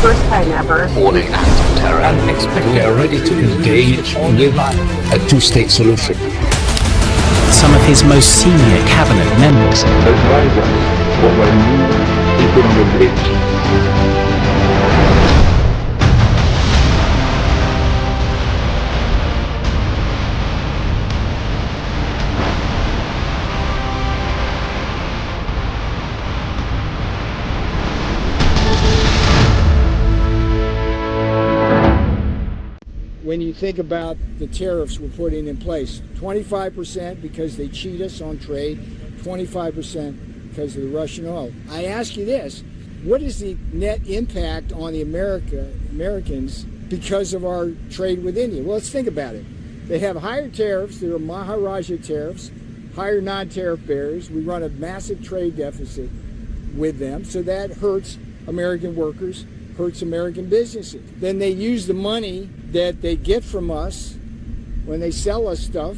first time ever. Warning acts of terror. We are ready to engage with a two-state solution. Some of his most senior cabinet members. Advise us what our new economic is. When you think about the tariffs we're putting in place, 25% because they cheat us on trade, 25% because of the Russian oil. I ask you this, what is the net impact on the Americans because of our trade with India? Well, let's think about it. They have higher tariffs, there are Maharaja tariffs, higher non-tariff barriers. We run a massive trade deficit with them, so that hurts American workers, hurts American businesses. Then they use the money that they get from us when they sell us stuff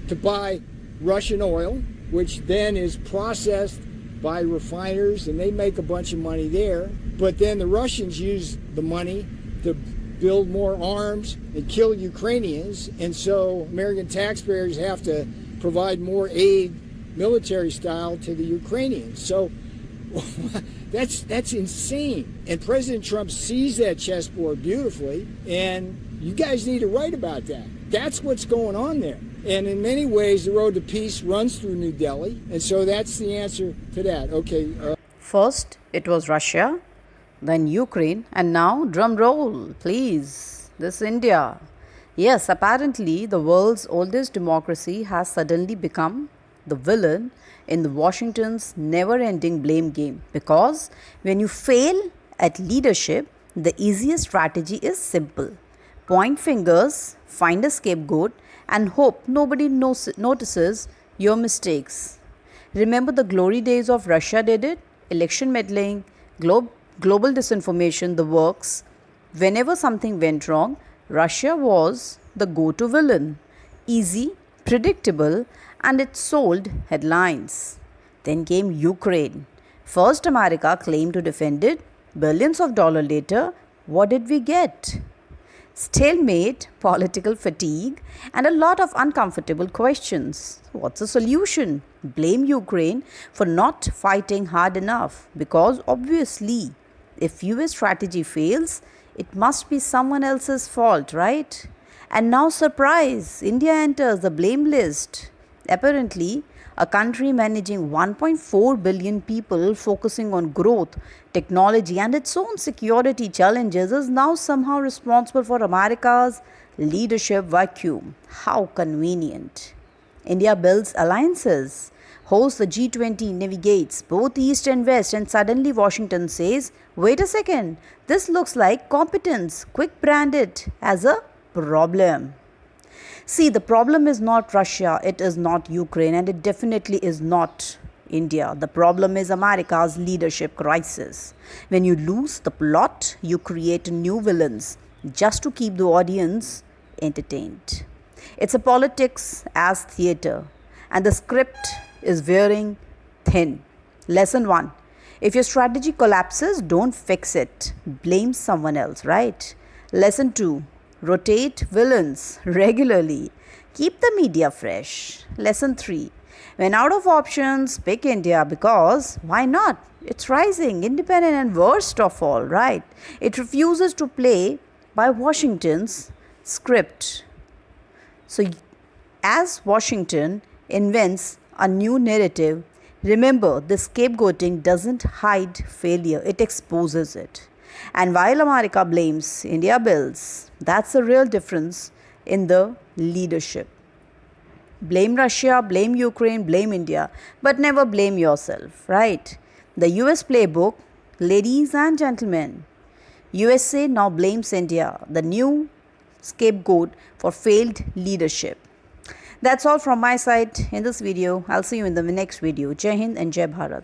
to buy Russian oil, which then is processed by refiners and they make a bunch of money there. But then the Russians use the money to build more arms and kill Ukrainians, and so American taxpayers have to provide more aid, military style, to the Ukrainians. So that's insane. And President Trump sees that chessboard beautifully, and you guys need to write about that. That's what's going on there. And in many ways, the road to peace runs through New Delhi, and so that's the answer to that. Okay. First, it was Russia, then Ukraine, and now, drum roll, please, this India. Yes, apparently, the world's oldest democracy has suddenly become the villain in the Washington's never-ending blame game, because when you fail at leadership, the easiest strategy is simple. Point fingers, find a scapegoat, and hope nobody notices your mistakes. Remember the glory days of Russia did it? Election meddling, global disinformation, the works. Whenever something went wrong, Russia was the go-to villain. Easy, predictable, and it sold headlines. Then came Ukraine. First, America claimed to defend it. Billions of dollars later, what did we get? Stalemate, political fatigue, and a lot of uncomfortable questions. What's the solution? Blame Ukraine for not fighting hard enough, because obviously, if US strategy fails, it must be someone else's fault, right? And now, surprise, India enters the blame list. Apparently, a country managing 1.4 billion people, focusing on growth, technology, and its own security challenges, is now somehow responsible for America's leadership vacuum. How convenient. India builds alliances, hosts the G20, navigates both East and West, and suddenly Washington says, wait a second, this looks like competence, quick brand it as a problem. See, the problem is not Russia, it is not Ukraine, and it definitely is not India. The problem is America's leadership crisis. When you lose the plot, you create new villains just to keep the audience entertained. It's a politics as theatre, and the script is wearing thin. Lesson 1. If your strategy collapses, don't fix it. Blame someone else, right? Lesson 2. Rotate villains regularly. Keep the media fresh. Lesson 3. When out of options, pick India, because why not? It's rising, independent, and worst of all, right? It refuses to play by Washington's script. So, as Washington invents a new narrative, remember, the scapegoating doesn't hide failure, it exposes it. And while America blames, India builds. That's the real difference in the leadership. Blame Russia, blame Ukraine, blame India, but never blame yourself, right? The US playbook, ladies and gentlemen. USA now blames India, the new scapegoat for failed leadership. That's all from my side in this video. I'll see you in the next video. Jai Hind and Jai Bharat.